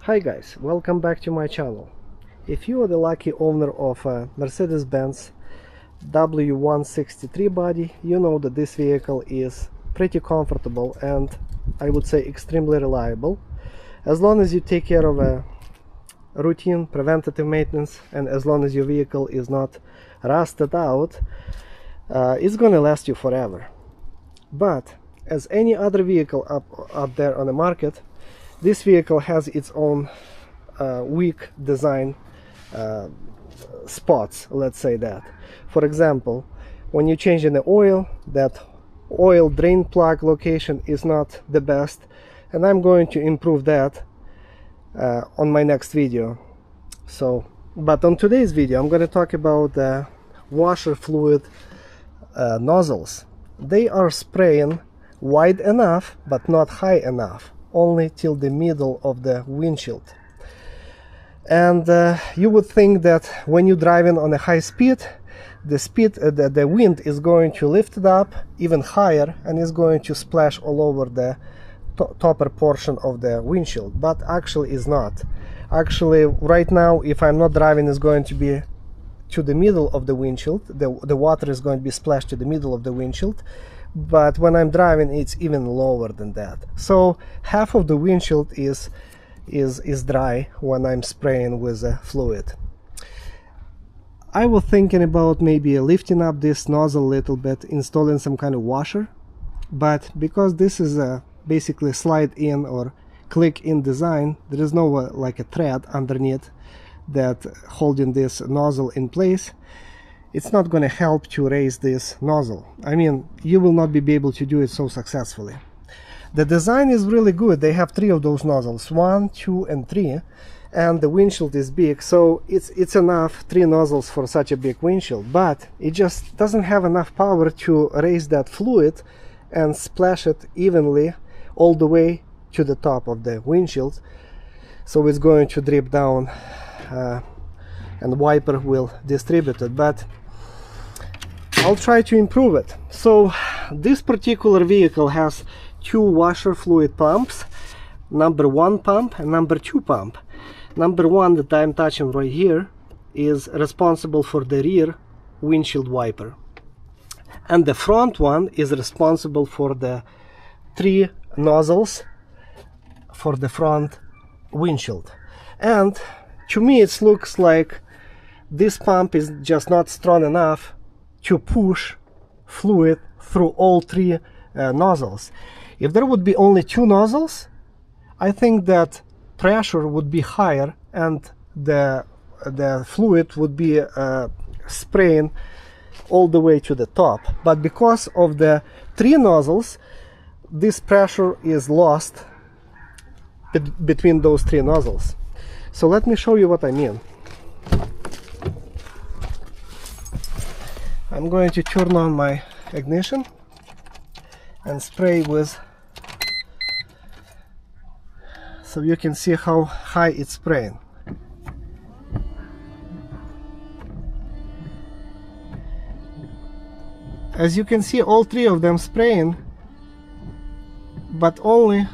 Hi guys, welcome back to my channel. If you are the lucky owner of a Mercedes-Benz W163 body, you know that this vehicle is pretty comfortable and I would say extremely reliable. As long as you take care of a routine preventative maintenance and as long as your vehicle is not rusted out, it's gonna last you forever. But as any other vehicle up there on the market, this vehicle has its own weak design spots, let's say that. For example, when you change in the oil, that oil drain plug location is not the best, and I'm going to improve that on my next video. But on today's video I'm going to talk about the washer fluid nozzles. They are spraying wide enough but not high enough, only till the middle of the windshield. And you would think that when you're driving on a high speed, the wind is going to lift it up even higher and is going to splash all over the topper portion of the windshield, but actually is not. Actually, right now, if I'm not driving, it's going to be to the middle of the windshield. The water is going to be splashed to the middle of the windshield, but when I'm driving it's even lower than that. So half of the windshield is dry when I'm spraying with a fluid. I was thinking about maybe lifting up this nozzle a little bit, installing some kind of washer, but because this is a basically slide in or click in design, there is no like a thread underneath that holding this nozzle in place. It's not going to help to raise this nozzle. I mean, you will not be able to do it so successfully. The design is really good. They have 3 of those nozzles, 1, 2 and 3, and the windshield is big, so it's enough, 3 nozzles for such a big windshield, but it just doesn't have enough power to raise that fluid and splash it evenly all the way to the top of the windshield. So it's going to drip down and the wiper will distribute it, but I'll try to improve it. So this particular vehicle has 2 washer fluid pumps, number 1 pump and number 2 pump. Number 1 that I'm touching right here is responsible for the rear windshield wiper, and the front one is responsible for the 3 nozzles for the front windshield. And to me it looks like this pump is just not strong enough to push fluid through all 3 nozzles. If there would be only 2 nozzles, I think that pressure would be higher and the fluid would be spraying all the way to the top. But because of the 3 nozzles, this pressure is lost between those 3 nozzles. So let me show you what I mean. I'm going to turn on my ignition and spray with, so you can see how high it's spraying. As you can see, all 3 of them spraying, but only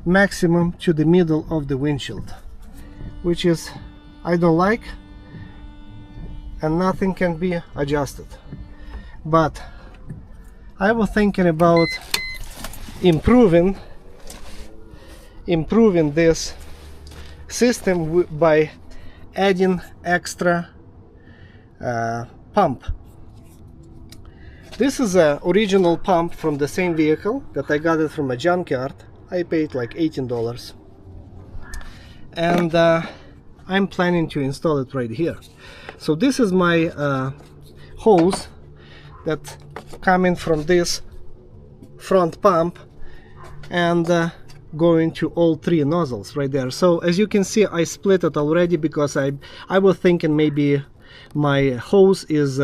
maximum to the middle of the windshield, which is I don't like, and nothing can be adjusted. But I was thinking about improving this system by adding extra pump. This is an original pump from the same vehicle that I got it from a junkyard. I paid like $18, and I'm planning to install it right here. So this is my hose that coming from this front pump and going to all 3 nozzles right there. So as you can see, I split it already because I was thinking maybe my hose is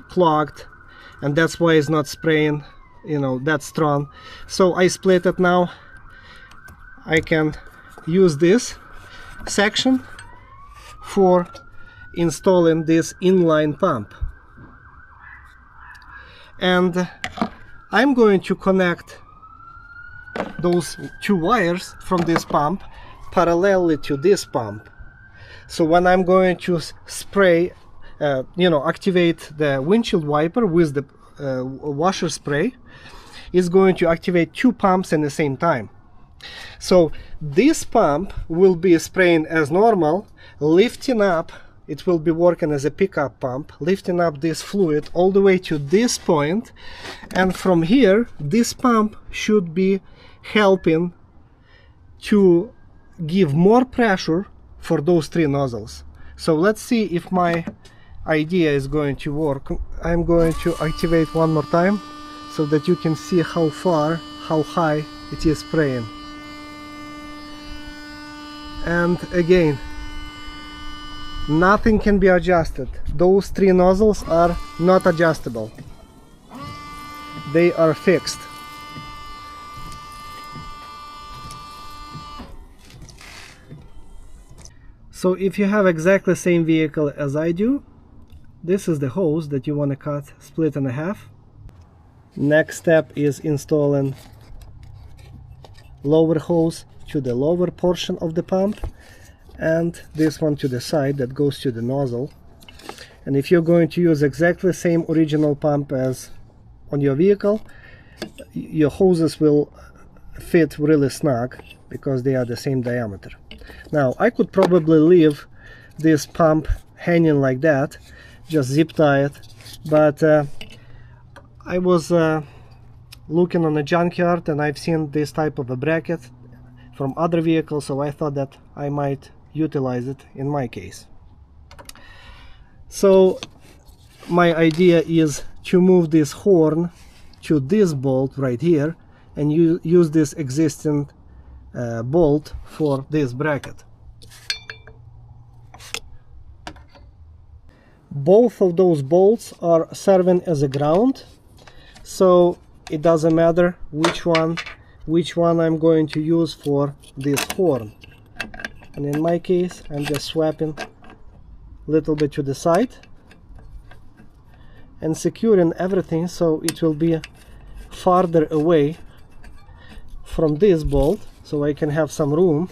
clogged and that's why it's not spraying, you know, that strong. So I split it now. I can use this section for installing this inline pump, and I'm going to connect those 2 wires from this pump parallelly to this pump. So when I'm going to spray, activate the windshield wiper with the washer spray, it's going to activate two pumps at the same time. So this pump will be spraying as normal, lifting up. It will be working as a pickup pump, lifting up this fluid all the way to this point, and from here this pump should be helping to give more pressure for those three nozzles. So let's see if my idea is going to work. I'm going to activate one more time so that you can see how high it is spraying. And again, nothing can be adjusted. Those three nozzles are not adjustable. They are fixed. So if you have exactly the same vehicle as I do, this is the hose that you want to cut, split in half. Next step is installing lower hose to the lower portion of the pump, and this one to the side that goes to the nozzle. And if you're going to use exactly the same original pump as on your vehicle, your hoses will fit really snug because they are the same diameter. Now I could probably leave this pump hanging like that, just zip tie it, but I was looking on a junkyard and I've seen this type of a bracket from other vehicles, so I thought that I might utilize it in my case. So my idea is to move this horn to this bolt right here and use this existing bolt for this bracket. Both of those bolts are serving as a ground, so it doesn't matter which one I'm going to use for this horn. And in my case, I'm just swapping a little bit to the side and securing everything so it will be farther away from this bolt, so I can have some room,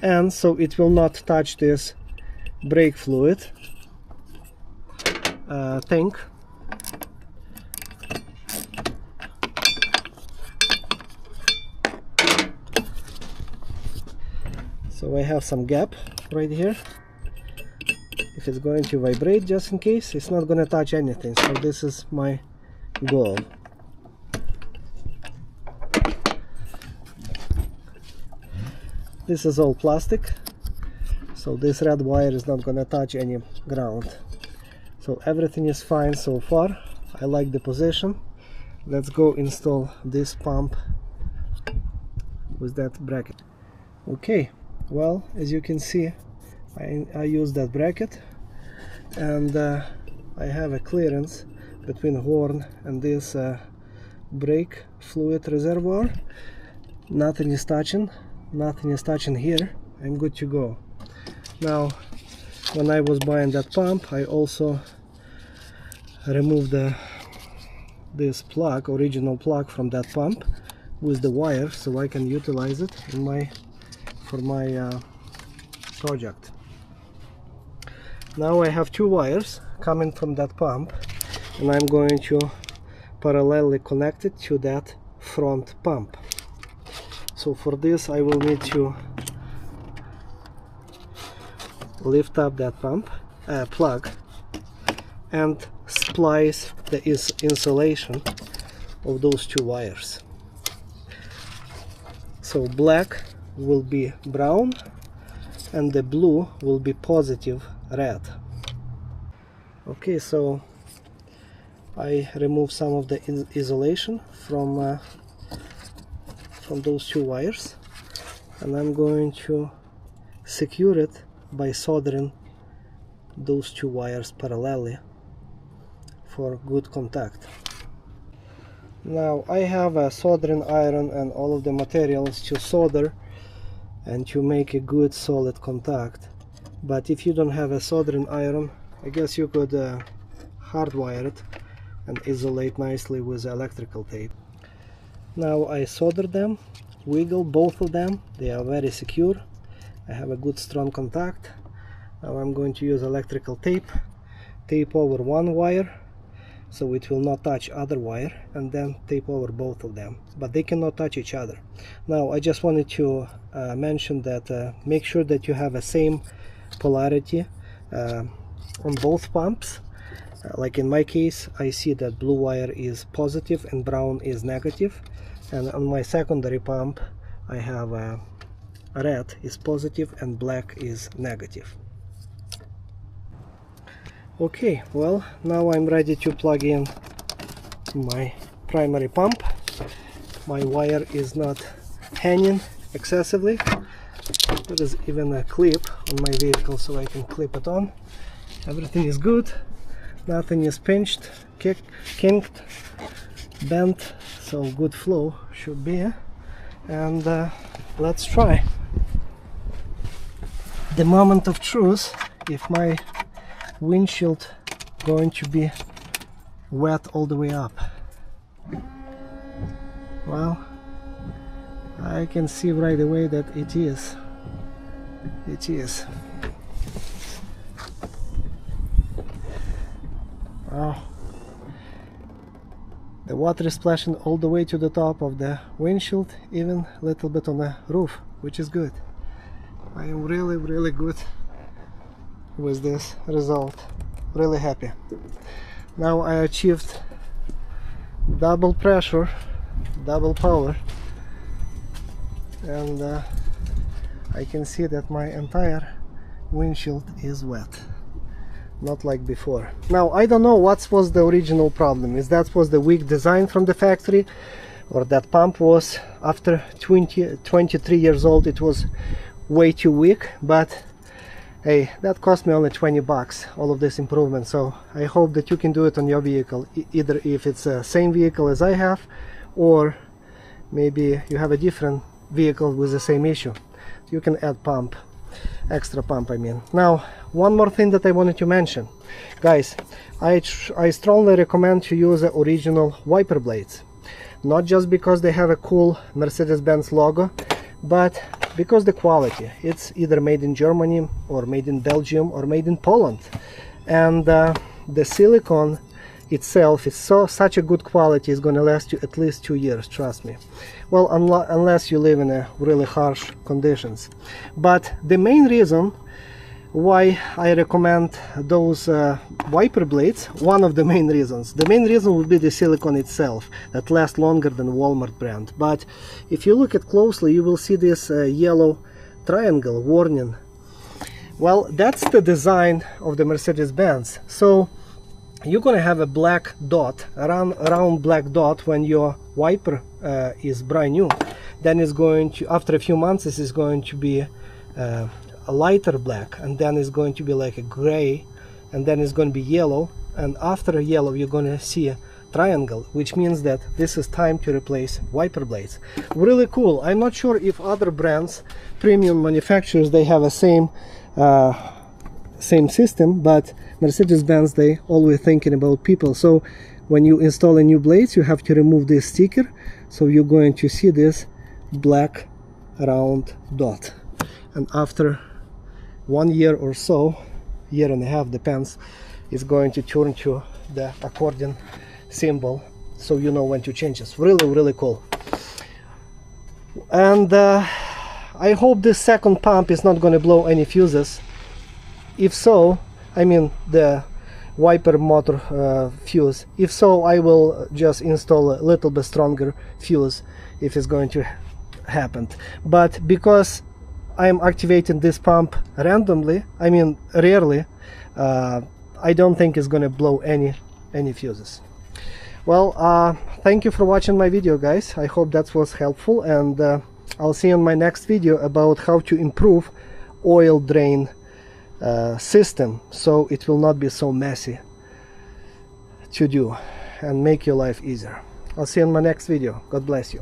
and so it will not touch this brake fluid tank. So I have some gap right here. If it's going to vibrate, just in case, it's not going to touch anything. So this is my goal. This is all plastic, so this red wire is not going to touch any ground. So everything is fine so far. I like the position. Let's go install this pump with that bracket. Okay, well, as you can see, I use that bracket, and I have a clearance between horn and this brake fluid reservoir. Nothing is touching here. I'm good to go. Now, when I was buying that pump, I also removed this plug, original plug from that pump with the wire, so I can utilize it for my project. Now I have two wires coming from that pump, and I'm going to parallelly connect it to that front pump. So for this I will need to lift up that plug and splice the insulation of those two wires. So black will be brown and the blue will be positive red. Okay, so I remove some of the insulation from those two wires, and I'm going to secure it by soldering those two wires parallelly for good contact. Now I have a soldering iron and all of the materials to solder and to make a good solid contact, but if you don't have a soldering iron, I guess you could hardwire it and isolate nicely with electrical tape. Now I solder them, wiggle both of them, they are very secure, I have a good strong contact. Now I'm going to use electrical tape over one wire so it will not touch other wire, and then tape over both of them, but they cannot touch each other. Now I just wanted to mention that make sure that you have the same polarity on both pumps. Like in my case, I see that blue wire is positive and brown is negative, and on my secondary pump I have red is positive and black is negative. Okay, well, now I'm ready to plug in my primary pump. My wire is not hanging excessively. There is even a clip on my vehicle so I can clip it on. Everything is good, nothing is pinched, kinked, bent, so good flow should be. And let's try. The moment of truth, if my windshield going to be wet all the way up. Well, I can see right away that it is. Wow. The water is splashing all the way to the top of the windshield, even a little bit on the roof, which is good. I am really good with this result. Really happy. Now I achieved double pressure, double power, and I can see that my entire windshield is wet, not like before. Now I don't know what was the original problem. Is that was the weak design from the factory, or that pump was after 23 years old, it was way too weak, but hey, that cost me only 20 bucks, all of this improvement. So I hope that you can do it on your vehicle, either if it's the same vehicle as I have, or maybe you have a different vehicle with the same issue. You can add pump, extra pump I mean. Now, one more thing that I wanted to mention. Guys, I strongly recommend to use the original wiper blades. Not just because they have a cool Mercedes-Benz logo, but because the quality, it's either made in Germany or made in Belgium or made in Poland, and the silicone itself is such a good quality, it's going to last you at least 2 years, trust me. Well, unless you live in a really harsh conditions. But the main reason why I recommend those wiper blades, one of the main reasons would be the silicone itself that lasts longer than Walmart brand. But if you look at closely, you will see this yellow triangle warning. Well, that's the design of the Mercedes-Benz. So you're gonna have a black dot, around black dot when your wiper is brand new. Then it's going to, after a few months, this is going to be a lighter black, and then it's going to be like a gray, and then it's going to be yellow, and after yellow you're going to see a triangle, which means that this is time to replace wiper blades. Really cool. I'm not sure if other brands, premium manufacturers, they have a same system, but Mercedes-Benz, they always thinking about people. So when you install a new blades, you have to remove this sticker, so you're going to see this black round dot, and after 1 year or so, year and a half, depends, is going to turn to the accordion symbol, so you know when to change this. Really cool. And I hope this second pump is not going to blow any fuses. If so, I mean the wiper motor fuse, if so, I will just install a little bit stronger fuse if it's going to happen. But because I'm activating this pump randomly, I mean rarely, I don't think it's gonna blow any fuses. Well, thank you for watching my video, guys. I hope that was helpful, and I'll see you in my next video about how to improve oil drain system, so it will not be so messy to do and make your life easier. I'll see you in my next video. God bless you.